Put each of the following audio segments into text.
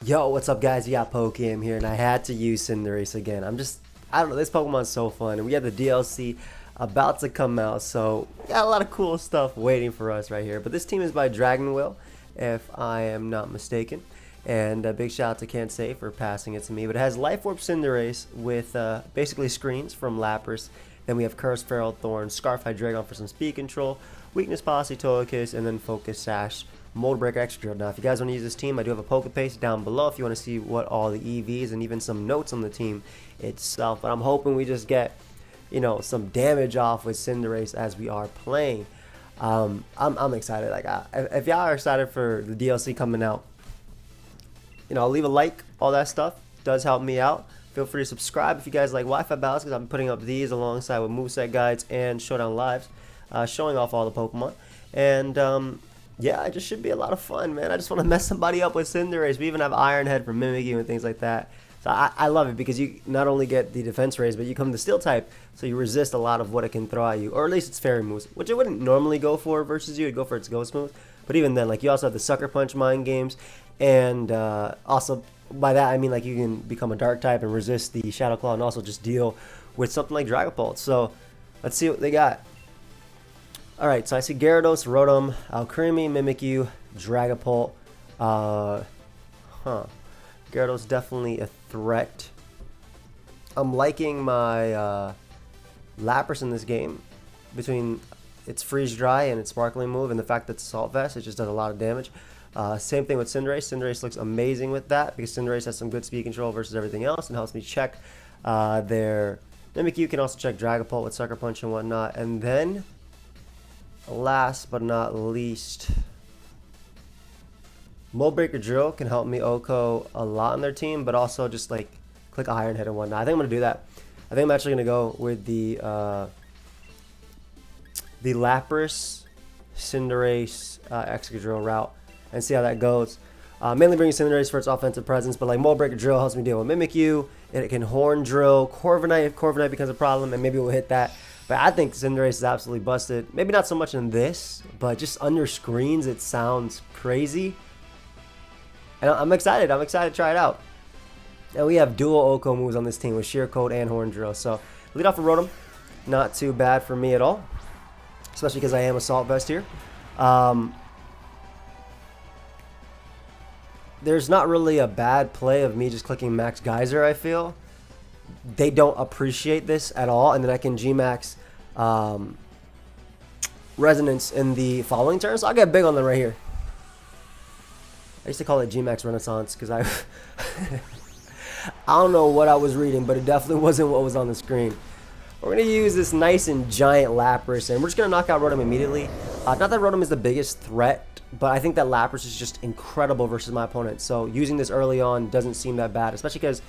Yo, what's up guys? You got pokeaim here, and I had to use Cinderace again. I don't know, this Pokemon's so fun, and we have the DLC about to come out, so we got a lot of cool stuff waiting for us right here. But this team is by Dragon Will, if I am not mistaken, and a big shout out to Cant for passing it to me. But it has Life Orb Cinderace with basically screens from Lapras. Then we have Curse, Feral Thorn, Scarf Hydreigon for some speed control, Weakness Policy, Togekiss, and then Focus Sash, Mold Breaker, Extra Drill. Now, if you guys want to use this team, I do have a Poke Paste down below if you want to see what all the EVs and even some notes on the team itself. But I'm hoping we just get, you know, some damage off with Cinderace as we are playing. I'm excited. Like, if y'all are excited for the DLC coming out, you know, leave a like. All that stuff does help me out. Feel free to subscribe if you guys like Wi-Fi battles, because I'm putting up these alongside with Moveset guides and Showdown lives, showing off all the Pokemon. And yeah, it just should be a lot of fun, man. I just want to mess somebody up with Cinderace. We even have Iron Head for Mimikyu and things like that. So I love it because you not only get the defense raise, but you come to Steel type, so you resist a lot of what it can throw at you, or at least its fairy moves, which it wouldn't normally go for versus you. It'd go for its ghost moves. But even then, like, you also have the Sucker Punch mind games, and also by that I mean, like, you can become a dark type and resist the Shadow Claw, and also just deal with something like Dragapult. So let's see what they got. Alright, so I see Gyarados, Rotom, Alcremie, Mimikyu, Dragapult. Gyarados definitely a threat. I'm liking my Lapras in this game. Between its Freeze Dry and its Sparkling move and the fact that it's Assault Vest, it just does a lot of damage. Same thing with Cinderace. Cinderace looks amazing with that because Cinderace has some good speed control versus everything else and helps me check their Mimikyu. Can also check Dragapult with Sucker Punch and whatnot. And then, last but not least, Mold Breaker Drill can help me OHKO a lot on their team, but also just like click Iron Head and whatnot. I think I'm going to do that. I think I'm actually going to go with the Lapras, Cinderace, Excadrill route and see how that goes. Mainly bringing Cinderace for its offensive presence, but like Mold Breaker Drill helps me deal with Mimikyu, and it can Horn Drill Corviknight if Corviknight becomes a problem, and maybe we'll hit that. But I think Cinderace is absolutely busted. Maybe not so much in this, but just under screens, it sounds crazy. And I'm excited. I'm excited to try it out. And we have dual OHKO moves on this team with Sheer Code and Horn Drill. So lead off with Rotom. Not too bad for me at all, especially because I am Assault Vest here. There's not really a bad play of me just clicking Max Geyser, I feel. They don't appreciate this at all, and then I can G-Max Resonance in the following turn, so I'll get big on them right here. I used to call it G-Max Renaissance because I don't know what I was reading, but it definitely wasn't what was on the screen. We're going to use this nice and giant Lapras, and we're just going to knock out Rotom immediately. Not that Rotom is the biggest threat, but I think that Lapras is just incredible versus my opponent, so using this early on doesn't seem that bad, especially because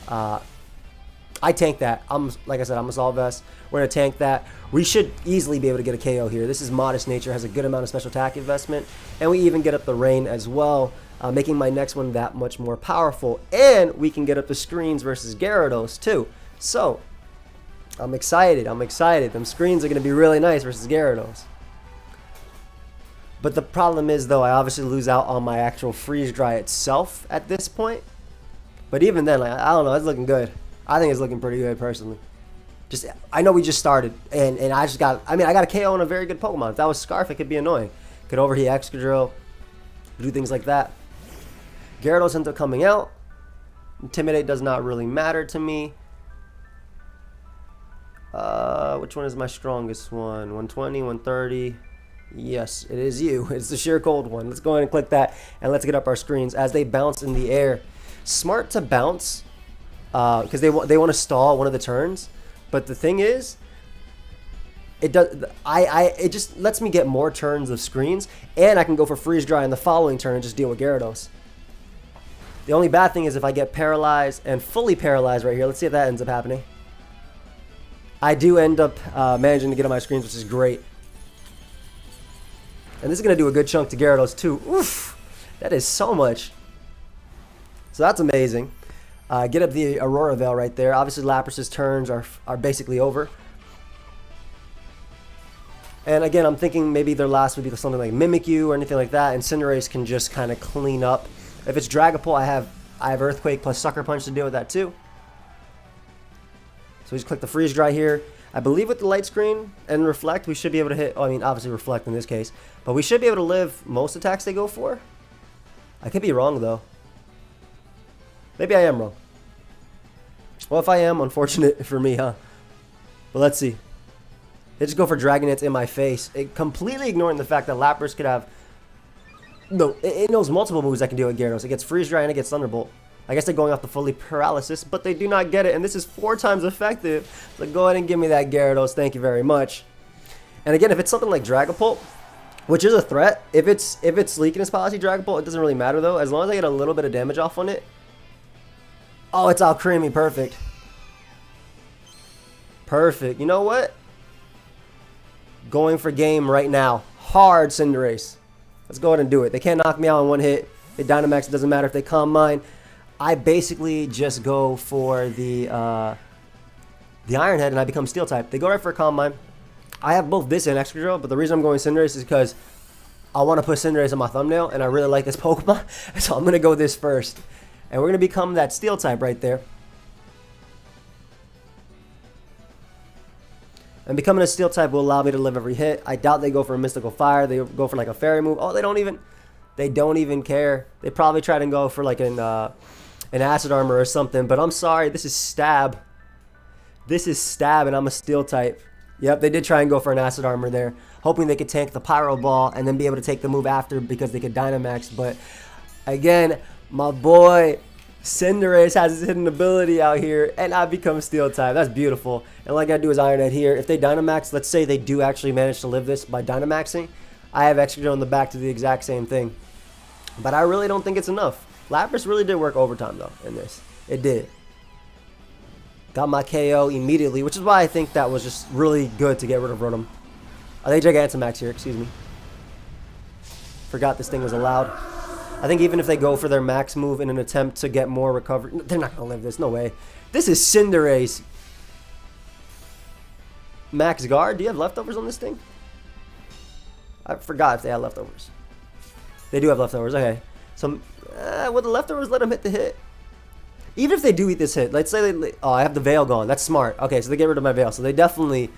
I tank that. Like I said, I'm Assault Vest. We're going to tank that. We should easily be able to get a KO here. This is Modest Nature, has a good amount of special attack investment, and we even get up the rain as well, making my next one that much more powerful. And we can get up the screens versus Gyarados too. So, I'm excited. I'm excited. Them screens are going to be really nice versus Gyarados. But the problem is, though, I obviously lose out on my actual Freeze Dry itself at this point. But even then, like, I don't know, it's looking good. I think it's looking pretty good, personally. I know we just started, and I just got, I got a KO on a very good Pokemon. If that was Scarf, it could be annoying. Could overheat Excadrill, do things like that. Gyarados ends up coming out. Intimidate does not really matter to me. Which one is my strongest one? 120, 130. Yes, it is you. It's the Sheer Cold one. Let's go ahead and click that, and let's get up our screens as they bounce in the air. Smart to bounce, because they want to stall one of the turns. But the thing is, it just lets me get more turns of screens, and I can go for Freeze Dry in the following turn and just deal with Gyarados. The only bad thing is if I get paralyzed and fully paralyzed right here. Let's see if that ends up happening. I do end up managing to get on my screens, which is great. And this is going to do a good chunk to Gyarados too. Oof, that is so much. So that's amazing. Get up the Aurora Veil right there. Obviously, Lapras' turns are basically over. And again, I'm thinking maybe their last would be something like Mimikyu or anything like that, and Cinderace can just kind of clean up. If it's Dragapult, I have Earthquake plus Sucker Punch to deal with that too. So we just click the Freeze Dry here. I believe with the Light Screen and Reflect, we should be able to hit, I mean, obviously Reflect in this case, but we should be able to live most attacks they go for. I could be wrong, though. Maybe I am wrong. Well, if I am, unfortunate for me, huh? But let's see. They just go for Dragonite in my face, completely ignoring the fact that Lapras could have... No, it knows multiple moves that can deal with Gyarados. It gets Freeze Dry and it gets Thunderbolt. I guess they're going off the fully paralysis, but they do not get it, and this is 4 times effective. So go ahead and give me that Gyarados. Thank you very much. And again, if it's something like Dragapult, which is a threat, if it's Leakiness Policy Dragapult, it doesn't really matter though. As long as I get a little bit of damage off on it. Oh, it's all creamy. Perfect. Perfect. You know what? Going for game right now. Hard Cinderace. Let's go ahead and do it. They can't knock me out in one hit. They Dynamax. It doesn't matter if they Calm Mind. I basically just go for the Iron Head and I become Steel type. They go right for a Calm Mind. I have both this and Excadrill, but the reason I'm going Cinderace is because I want to put Cinderace on my thumbnail and I really like this Pokemon. So I'm going to go this first. And we're going to become that Steel type right there. And becoming a Steel type will allow me to live every hit. I doubt they go for a Mystical Fire. They go for like a Fairy move. Oh, they don't even care. They probably try to go for like an Acid Armor or something. But I'm sorry, this is Stab. This is Stab and I'm a Steel type. Yep, they did try and go for an Acid Armor there, hoping they could tank the Pyro Ball and then be able to take the move after because they could Dynamax. But again, my boy Cinderace has his hidden ability out here, and I become Steel type. That's beautiful. And all I gotta do is Iron Head here. If they Dynamax, let's say they do actually manage to live this by Dynamaxing, I have Excadrill in the back to the exact same thing. But I really don't think it's enough. Lapras really did work overtime though in this. It did. Got my KO immediately, which is why I think that was just really good to get rid of Rotom. I think Gigantamax here, excuse me. Forgot this thing was allowed. I think even if they go for their max move in an attempt to get more recovery, they're not going to live this, no way. This is Cinderace. Max Guard, do you have leftovers on this thing? I forgot if they had leftovers. They do have leftovers, okay. So, would the leftovers let them hit the hit? Even if they do eat this hit, let's say they... Oh, I have the Veil gone. That's smart. Okay, so they get rid of my Veil. So they definitely...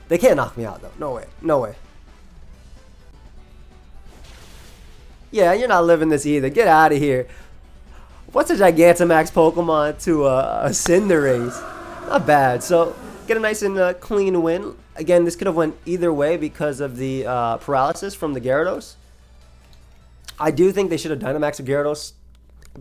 They can't knock me out, though. No way. No way. Yeah, you're not living this either. Get out of here. What's a Gigantamax Pokemon to a Cinderace? Not bad. So, get a nice and clean win. Again, this could have went either way because of the paralysis from the Gyarados. I do think they should have Dynamaxed Gyarados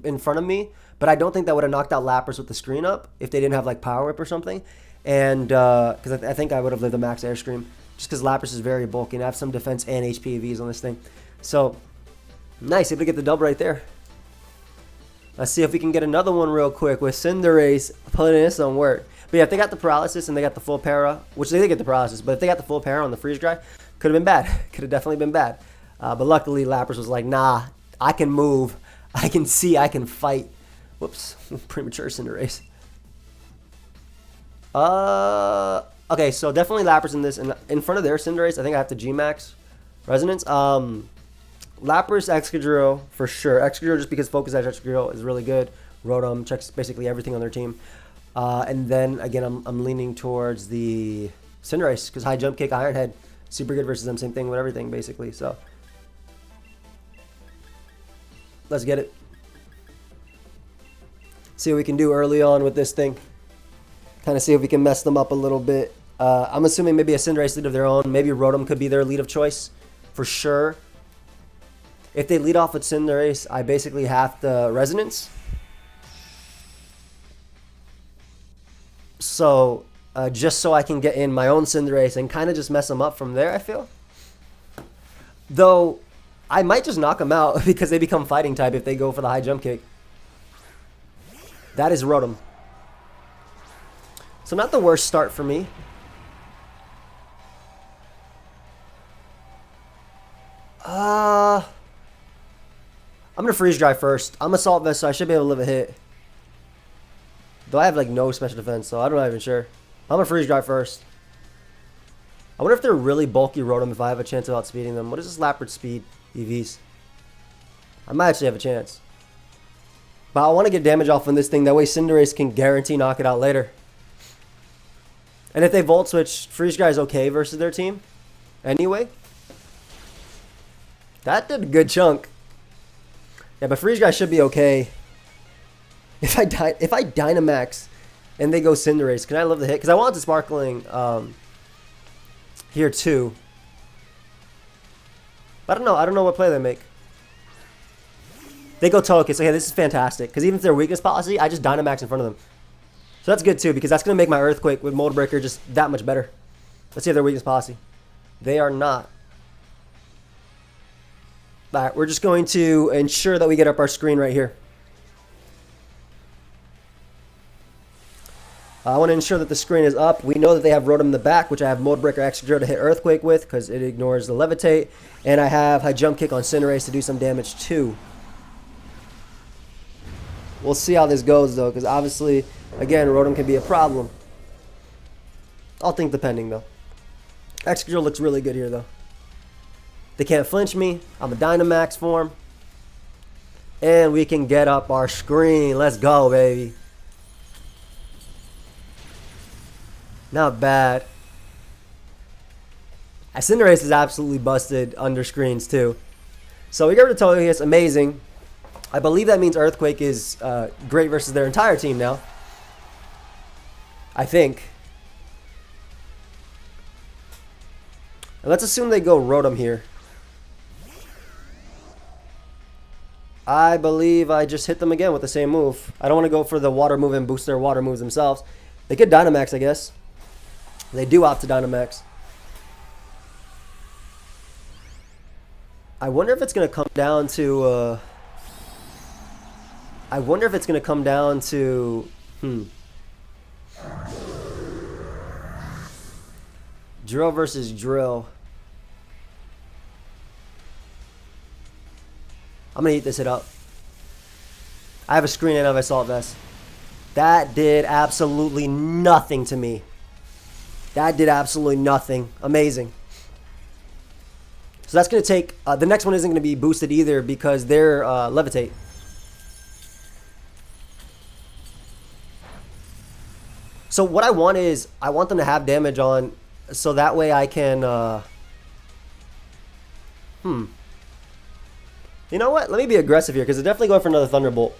in front of me, but I don't think that would have knocked out Lapras with the screen up if they didn't have like Power Whip or something. And because I think I would have lived the Max Airstream just because Lapras is very bulky and I have some defense and HP EVs on this thing. So, nice, able to get the dub right there. Let's see if we can get another one real quick with Cinderace putting in some work. But yeah, if they got the paralysis and they got the full para, which they did get the paralysis, but if they got the full para on the freeze dry, could have been bad. Could have definitely been bad. But luckily, Lapras was like, nah, I can move. I can see. I can fight. Whoops. Premature Cinderace. Okay, so definitely Lapras in this. And in front of their Cinderace, I think I have to G-Max Resonance. Lapras, Excadrill, for sure. Excadrill, just because Focus Edge Excadrill is really good. Rotom checks basically everything on their team. And then, again, I'm leaning towards the Cinderace, because High Jump Kick, Iron Head, super good versus them. Same thing with everything, basically. So, let's get it. See what we can do early on with this thing. Kind of see if we can mess them up a little bit. I'm assuming maybe a Cinderace lead of their own. Maybe Rotom could be their lead of choice, for sure. If they lead off with Cinderace, I basically have to Resonance. So, just so I can get in my own Cinderace and kind of just mess them up from there, I feel. Though, I might just knock them out because they become Fighting type if they go for the High Jump Kick. That is Rotom. So not the worst start for me. I'm going to Freeze Dry first. I'm Assault Vest, so I should be able to live a hit. Though I have like no special defense, so I'm not even sure. I'm going to Freeze Dry first. I wonder if they're really bulky Rotom if I have a chance of outspeeding them. What is this Lapras speed EVs? I might actually have a chance. But I want to get damage off on this thing. That way Cinderace can guarantee knock it out later. And if they Volt Switch, Freeze Guy's okay versus their team. Anyway. That did a good chunk. Yeah, but Freeze Guy should be okay. If I Dynamax and they go Cinderace, can I live the hit? Because I want the Sparkling here too. I don't know. I don't know what play they make. They go Togekiss. Okay, this is fantastic. Because even if they're weakness policy, I just Dynamax in front of them. So that's good too, because that's going to make my Earthquake with Mold Breaker just that much better. Let's see if they're weakness policy. They are not. Alright, we're just going to ensure that we get up our screen right here. I want to ensure that the screen is up. We know that they have Rotom in the back, which I have Mold Breaker Extra to hit Earthquake with because it ignores the Levitate. And I have High Jump Kick on Cinderace to do some damage too. We'll see how this goes though, because obviously, again, Rotom can be a problem. I'll think depending though. Excadrill looks really good here though. They can't flinch me. I'm a Dynamax form. And we can get up our screen. Let's go, baby. Not bad. Cinderace is absolutely busted under screens too. So we get rid of Togekiss. Amazing. I believe that means Earthquake is great versus their entire team now. I think. And let's assume they go Rotom here. I believe I just hit them again with the same move. I don't want to go for the water move and boost their water moves themselves. They could Dynamax, I guess. They do opt to Dynamax. I wonder if it's going to come down to... I wonder if it's going to come down to... Drill versus Drill. I'm going to eat this hit up. I have a screen and I have Assault Vest. That did absolutely nothing to me. That did absolutely nothing. Amazing. So that's going to take... the next one isn't going to be boosted either because they're Levitate. So what I want is... I want them to have damage on... So that way I can... You know what? Let me be aggressive here because they're definitely going for another Thunderbolt.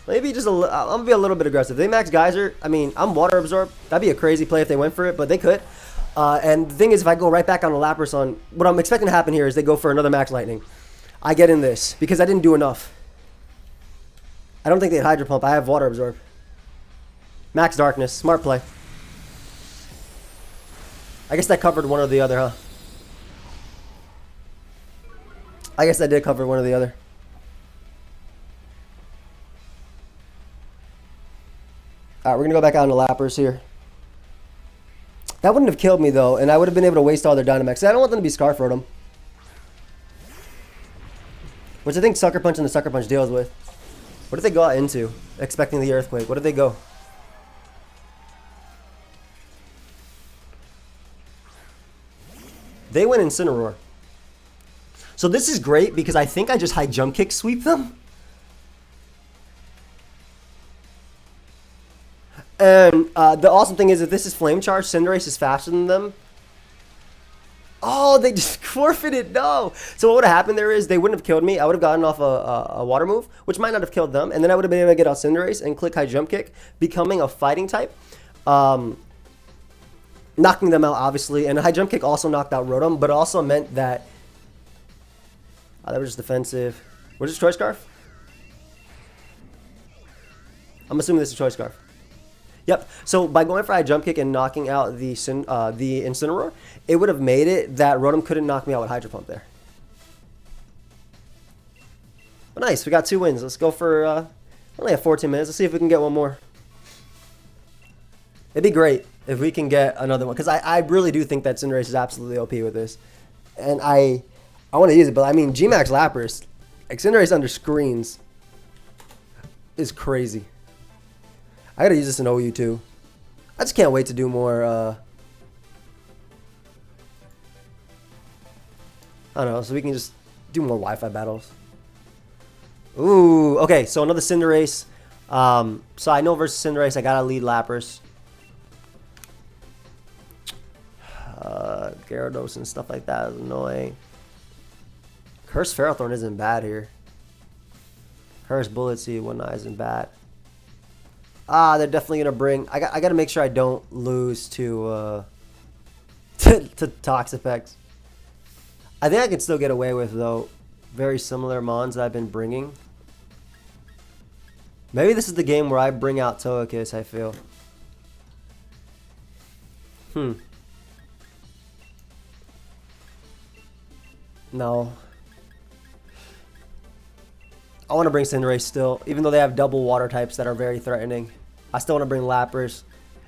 Maybe just I'm going to be a little bit aggressive. They max Geyser. I mean, I'm Water Absorb. That'd be a crazy play if they went for it, but they could. And the thing is, if I go right back on the Lapras on... What I'm expecting to happen here is they go for another Max Lightning. I get in this because I didn't do enough. I don't think they had Hydro Pump. I have Water Absorb. Max Darkness. Smart play. I guess that covered one or the other, huh? I guess I did cover one or the other. Alright, we're going to go back out into Lapras here. That wouldn't have killed me, though, and I would have been able to waste all their Dynamax. I don't want them to be Scarf Rotom. Which I think Sucker Punch and the Sucker Punch deals with. What did they go out into? Expecting the Earthquake. What did they go? They went Incineroar. So this is great because I think I just High Jump Kick sweep them. And the awesome thing is if this is Flame Charge, Cinderace is faster than them. Oh, they just forfeited. No. So what would have happened there is they wouldn't have killed me. I would have gotten off a water move, which might not have killed them. And then I would have been able to get out Cinderace and click High Jump Kick, becoming a fighting type. Knocking them out, obviously. And High Jump Kick also knocked out Rotom, but it also meant that... they were just defensive. What is this, Choice Scarf? I'm assuming this is Choice Scarf. Yep. So by going for High Jump Kick and knocking out the Incineroar, it would have made it that Rotom couldn't knock me out with Hydro Pump there. But nice. We got 2 wins. Let's go for... only have 14 minutes. Let's see if we can get one more. It'd be great if we can get another one. Because I really do think that Cinderace is absolutely OP with this. And I want to use it. But I mean, Gmax Lapras, like Cinderace under screens is crazy. I got to use this in OU too. I just can't wait to do more I don't know, so we can just do more Wi-Fi battles. Ooh, okay, so another Cinderace. So I know versus Cinderace, I gotta lead Lapras. Gyarados and stuff like that is annoying. Curse Ferrothorn isn't bad here. Curse Bullet Seed, whatnot isn't bad. They're definitely gonna bring. I gotta make sure I don't lose to to Toxapex. I think I can still get away with though. Very similar mons that I've been bringing. Maybe this is the game where I bring out Togekiss, I feel. No. I want to bring Cinderace still, even though they have double water types that are very threatening. I still want to bring Lapras.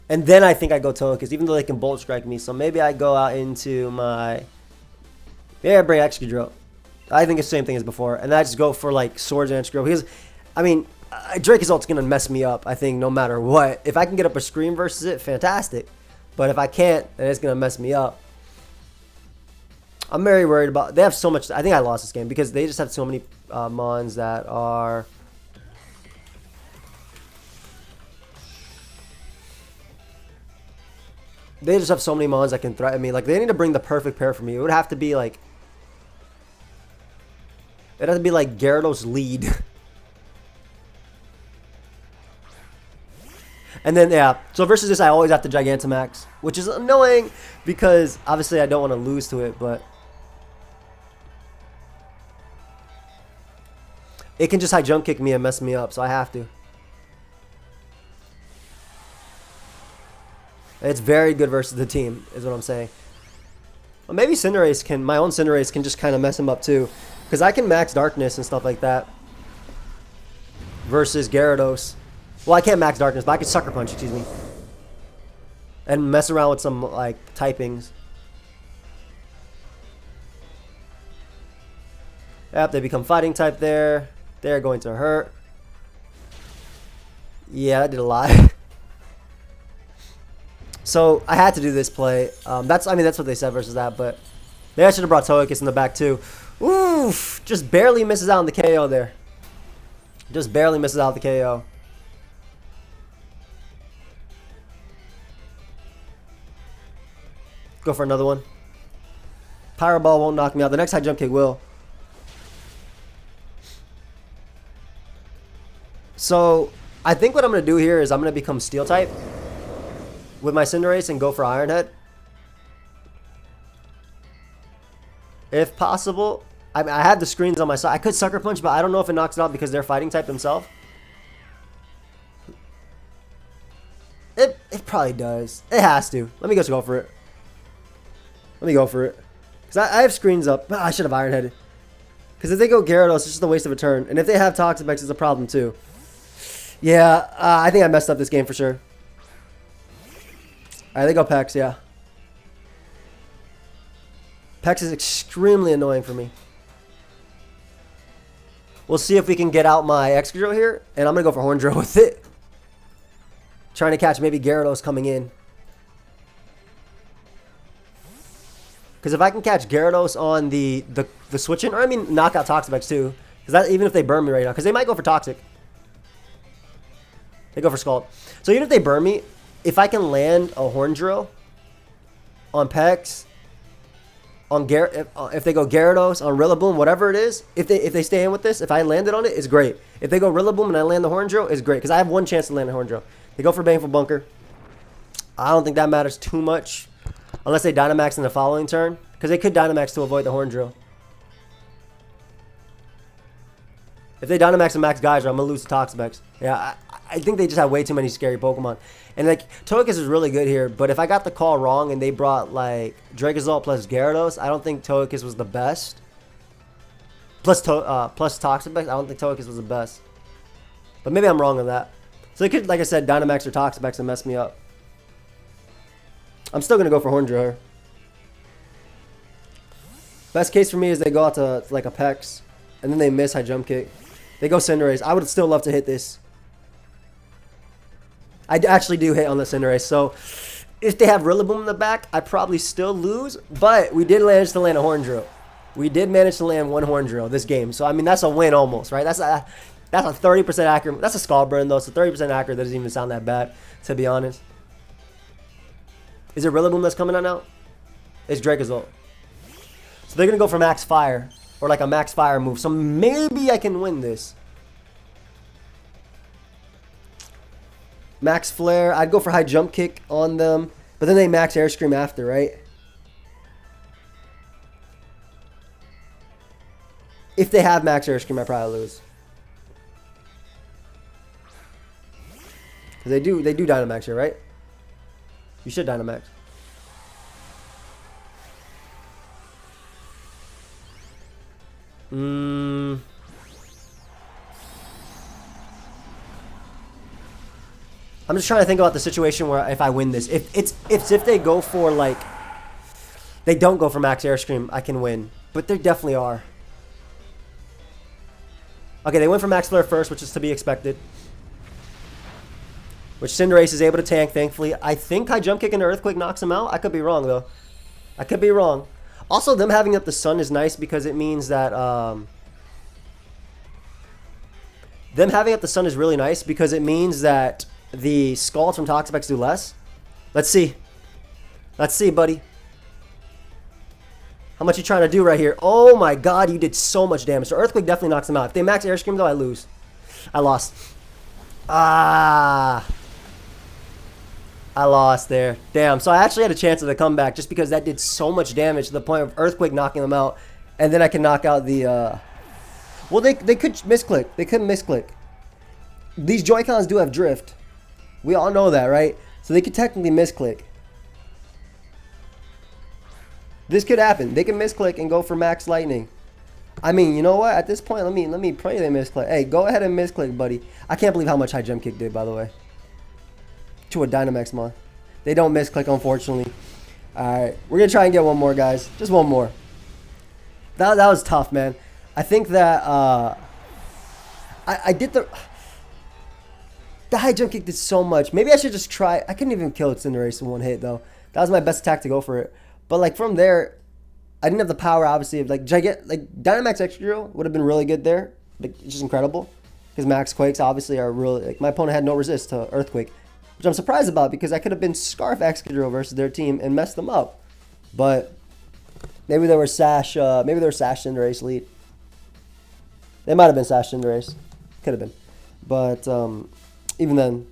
And then I think I go Togekiss, even though they can Bolt Strike me. So maybe I go out into my... Yeah, bring Excadrill. I think it's the same thing as before. And I just go for like Swords and Excadrill. Because, I mean, Drake's ult's going to mess me up, I think, no matter what. If I can get up a Scream versus it, fantastic. But if I can't, then it's going to mess me up. I'm very worried about... They have so much... I think I lost this game because they just have so many mons that are... They just have so many mons that can threaten me. Like, they need to bring the perfect pair for me. It would have to be like... It'd have to be like Gyarados lead. And then, yeah. So versus this, I always have to Gigantamax. Which is annoying because obviously I don't want to lose to it, but... It can just high jump kick me and mess me up, so I have to. It's very good versus the team, is what I'm saying. Well, maybe Cinderace can, my own Cinderace can just kind of mess him up too. Because I can max Darkness and stuff like that. Versus Gyarados. Well, I can't max Darkness, but I can Sucker Punch, excuse me. And mess around with some, like, typings. Yep, they become Fighting type there. They're going to hurt. Yeah, that did a lot. So I had to do this play. That's what they said versus that, but they should have brought Togekiss in the back too. Oof! Just barely misses out on the KO there. Just barely misses out the KO. Go for another one. Pyro Ball won't knock me out. The next high jump kick will. So I think what I'm going to do here is I'm going to become Steel type with my Cinderace and go for Iron Head. If possible. I have the screens on my side. I could Sucker Punch, but I don't know if it knocks it out because they're Fighting type themselves. It probably does. It has to. Let me just go for it. Let me go for it. Because I have screens up. I should have Iron Headed. Because if they go Gyarados, it's just a waste of a turn. And if they have Toxapex, it's a problem too. Yeah, I think I messed up this game for sure. Alright, they go Pex, yeah. Pex is extremely annoying for me. We'll see if we can get out my Excadrill here. And I'm going to go for Horn Drill with it. Trying to catch maybe Gyarados coming in. Because if I can catch Gyarados on the switch-in, or I mean knock out Toxapex too. Because that, even if they burn me right now. Because they might go for Toxic. They go for Scald. So even if they burn me, if I can land a Horn Drill on Pex, on if they go Gyarados, on Rillaboom, whatever it is, if they stay in with this, if I landed on it, it's great. If they go Rillaboom and I land the Horn Drill, it's great. Because I have one chance to land a Horn Drill. They go for Baneful Bunker. I don't think that matters too much. Unless they Dynamax in the following turn. Because they could Dynamax to avoid the Horn Drill. If they Dynamax and Max Geyser, I'm going to lose to Toxapex. Yeah, I think they just have way too many scary Pokemon. And, like, Togekiss is really good here. But if I got the call wrong and they brought, like, Dracozolt plus Gyarados, I don't think Togekiss was the best. Plus Toxapex, I don't think Togekiss was the best. But maybe I'm wrong on that. So they could, like I said, Dynamax or Toxapex and mess me up. I'm still going to go for Horn Drill here. Best case for me is they go out to, like, a Pex. And then they miss high jump kick. They go Cinderace. I would still love to hit this. I actually do hit on the Cinderace. So if they have Rillaboom in the back, I probably still lose. But we did manage to land a Horn Drill. We did manage to land one horn drill this game. So, I mean, that's a win almost, right? That's a 30% accurate. That's a skull burn, though. So 30% accurate doesn't even sound that bad, to be honest. Is it Rillaboom that's coming out now? It's Draco's ult. So they're going to go for max fire. Or like a max fire move. So maybe I can win this. Max flare. I'd go for high jump kick on them. But then they max air scream after, right? If they have max air scream, I probably lose. Because they do Dynamax here, right? You should Dynamax. I'm just trying to think about the situation where if I win this, if they go for like, they don't go for max air scream, I can win. But they definitely are. Okay, they went for max flare first, which is to be expected. Which Cinderace is able to tank, thankfully. I think high jump kick into earthquake knocks him out. I could be wrong though. I could be wrong. Also, them having up the sun is nice because it means that them having up the sun is really nice because it means that the Scalds from Toxapex do less. Let's see. Let's see, buddy. How much you trying to do right here? Oh my god, you did so much damage. So Earthquake definitely knocks him out. If they max Air Scream, though, I lose. I lost. Ah. I lost there. Damn. So I actually had a chance of the comeback just because that did so much damage to the point of Earthquake knocking them out. And then I can knock out the... Well, they could misclick. They couldn't misclick. These Joy-Cons do have drift. We all know that, right? So they could technically misclick. This could happen. They can misclick and go for max lightning. I mean, you know what? At this point, let me pray they misclick. Hey, go ahead and misclick, buddy. I can't believe how much high jump kick did, by the way. To a Dynamax mon. They don't misclick, unfortunately. Alright, we're going to try and get one more, guys. Just one more. That was tough, man. I think that I did the high jump kick did so much. Maybe I should just try. I couldn't even kill Cinderace in one hit, though. That was my best attack to go for it. But like from there, I didn't have the power, obviously, of like Dynamax Extra Drill would have been really good there. Like, it's just incredible. Because Max Quakes obviously are really, like, my opponent had no resist to Earthquake. Which I'm surprised about because I could have been Scarf Excadrill versus their team and messed them up. But maybe they were Sash Cinderace lead. They might have been Sash Cinderace. Could have been. But even then,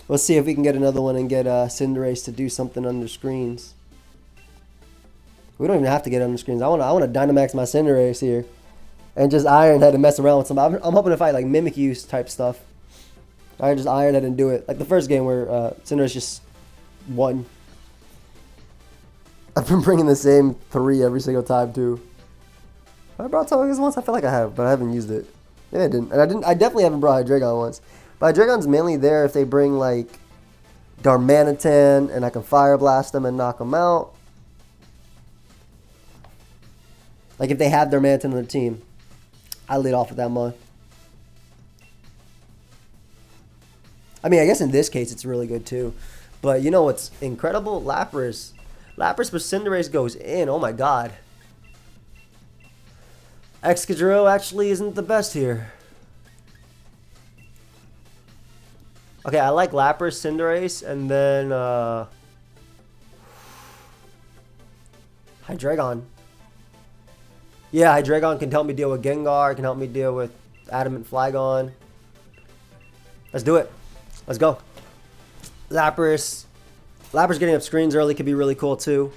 let's see if we can get another one and get Cinderace to do something under screens. We don't even have to get under screens. I want to Dynamax my Cinderace here. And just Iron Head and mess around with some. I'm hoping to fight like Mimic Use type stuff. I just Iron Head and do it. Like the first game where Cinderace just won. I've been bringing the same 3 every single time too. I brought Togekiss once? I feel like I have, but I haven't used it. Maybe I didn't. And I definitely haven't brought Hydreigon once. But Hydreigon's mainly there if they bring like Darmanitan and I can Fire Blast them and knock them out. Like if they have Darmanitan on the team, I lead off with that mon. I mean, I guess in this case it's really good too. But you know what's incredible? Lapras. Lapras for Cinderace goes in. Oh my god. Excadrill actually isn't the best here. Okay, I like Lapras, Cinderace, and then Hydreigon. Yeah, Hydreigon can help me deal with Gengar, can help me deal with Adamant Flygon. Let's do it. Let's go. Lapras. Lapras getting up screens early could be really cool too.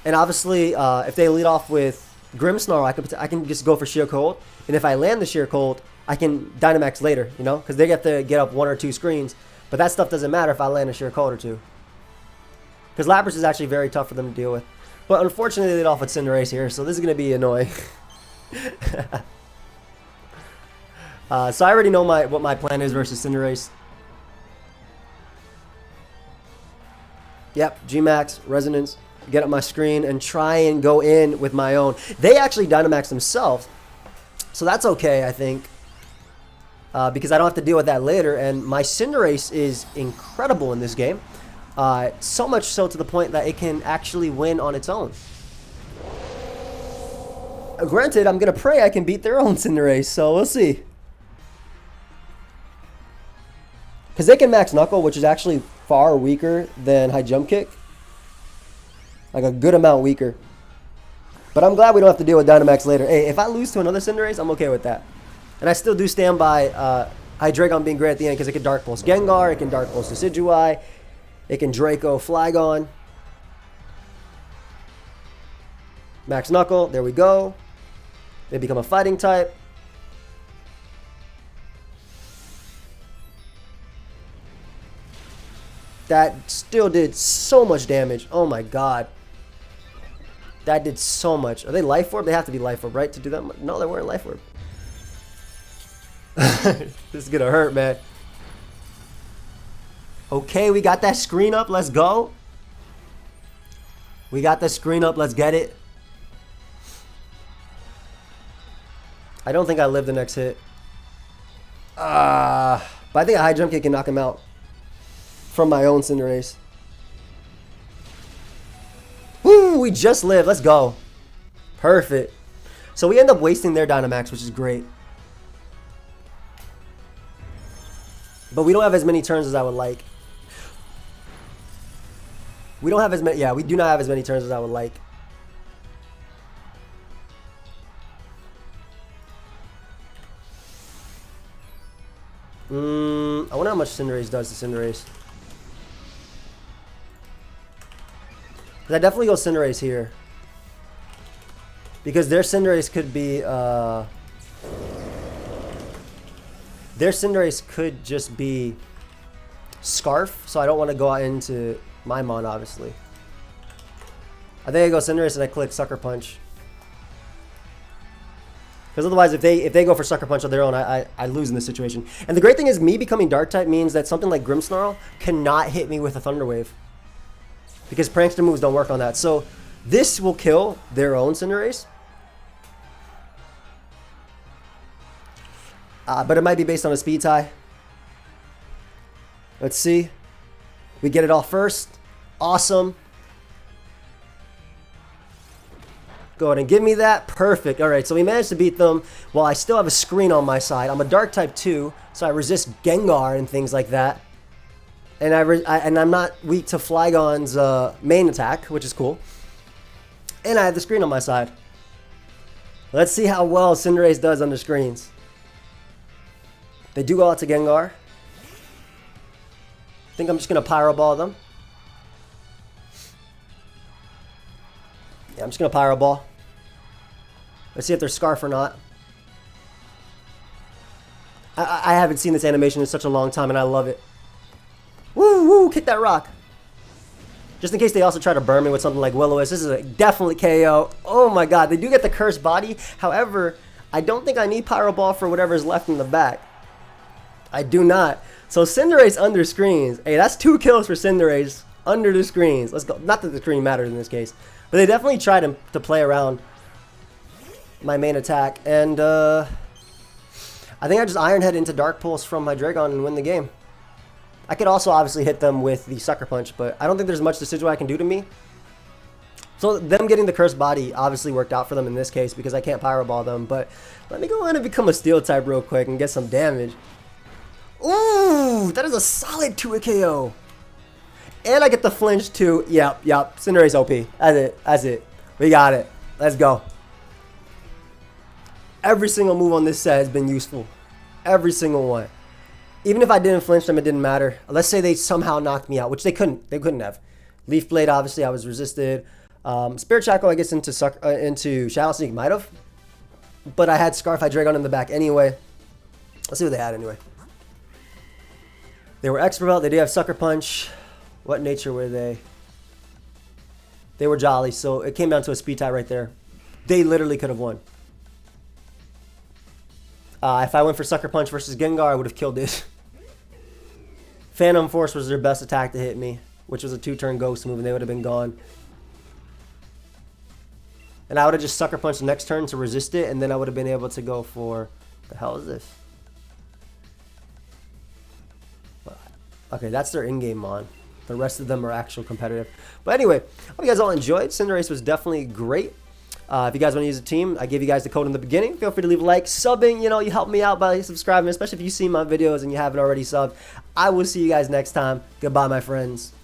And obviously, if they lead off with Grimmsnarl, I can just go for Sheer Cold. And if I land the Sheer Cold, I can Dynamax later, you know? Because they get to get up 1 or 2 screens. But that stuff doesn't matter if I land a Sheer Cold or 2. Because Lapras is actually very tough for them to deal with. But unfortunately, they lead off with Cinderace here, so this is going to be annoying. So I already know what my plan is versus Cinderace. Yep, G-Max, Resonance, get up my screen, and try and go in with my own. They actually Dynamax themselves, so that's okay, I think. Because I don't have to deal with that later, and my Cinderace is incredible in this game. So much so to the point that it can actually win on its own. Granted, I'm going to pray I can beat their own Cinderace, so we'll see. Because they can max Knuckle, which is actually far weaker than High Jump Kick. Like a good amount weaker. But I'm glad we don't have to deal with Dynamax later. Hey, if I lose to another Cinderace, I'm okay with that. And I still do stand by Hydreigon being great at the end because it can Dark Pulse Gengar, it can Dark Pulse Decidueye, it can Draco Flygon. Max Knuckle, there we go. They become a fighting type. That still did so much damage. Oh my god. That did so much. Are they Life Orb? They have to be Life Orb, right? To do that? No, they weren't Life Orb. This is gonna hurt, man. Okay, we got that screen up. Let's go. We got the screen up. Let's get it. I don't think I live the next hit. But I think a High Jump Kick can knock him out. From my own Cinderace. Woo, we just lived. Let's go. Perfect. So we end up wasting their Dynamax, which is great. But we don't have as many turns as I would like. We don't have as many. Yeah, we do not have as many turns as I would like. I wonder how much Cinderace does to Cinderace. I definitely go Cinderace here. Because their Cinderace could be, their Cinderace could just be Scarf, so I don't want to go out into my Mon, obviously. I think I go Cinderace and I click Sucker Punch. Because otherwise, if they go for Sucker Punch on their own, I lose in this situation. And the great thing is, me becoming Dark-type means that something like Grimmsnarl cannot hit me with a Thunder Wave. Because Prankster moves don't work on that. So this will kill their own Cinderace. But it might be based on a speed tie. Let's see. We get it all first. Awesome. Go ahead and give me that. Perfect. All right, so we managed to beat them while I still have a screen on my side. I'm a Dark type too, so I resist Gengar and things like that. And I'm not weak to Flygon's main attack, which is cool. And I have the screen on my side. Let's see how well Cinderace does under screens. They do go out to Gengar. I think I'm just going to Pyro Ball them. Yeah, I'm just going to Pyro Ball. Let's see if they're Scarf or not. I haven't seen this animation in such a long time, and I love it. Woo, woo, kick that rock. Just in case they also try to burn me with something like Will-O-Wisp. This is a definitely KO. Oh my god, they do get the cursed body. However, I don't think I need Pyro Ball for whatever's left in the back. I do not. So Cinderace under screens. Hey, that's 2 kills for Cinderace under the screens. Let's go. Not that the screen matters in this case. But they definitely tried to play around my main attack. And I think I just Iron Head into Dark Pulse from my Dragon and win the game. I could also obviously hit them with the Sucker Punch, but I don't think there's much Decidueye can do to me. So them getting the Cursed Body obviously worked out for them in this case because I can't Pyro Ball them. But let me go ahead and become a Steel type real quick and get some damage. Ooh, that is a solid 2 KO. And I get the flinch too. Yep. Cinderace OP. That's it. We got it. Let's go. Every single move on this set has been useful. Every single one. Even if I didn't flinch them, it didn't matter. Let's say they somehow knocked me out, which they couldn't. They couldn't have. Leaf Blade, obviously, I was resisted. Spirit Shackle, I guess, into Shadow Sneak, might have. But I had Scarf Hydreigon in the back anyway. Let's see what they had anyway. They were Expert Belt. They did have Sucker Punch. What nature were they? They were Jolly, so it came down to a speed tie right there. They literally could have won. If I went for Sucker Punch versus Gengar, I would have killed it. Phantom Force was their best attack to hit me, which was a 2-turn Ghost move, and they would have been gone. And I would have just Sucker Punched the next turn to resist it, and then I would have been able to go for... The hell is this? Okay, that's their in-game Mon. The rest of them are actual competitive. But anyway, hope you guys all enjoyed. Cinderace was definitely great. If you guys want to use a team, I gave you guys the code in the beginning. Feel free to leave a like. Subbing, you know, you help me out by subscribing, especially if you see my videos and you haven't already subbed. I will see you guys next time. Goodbye, my friends.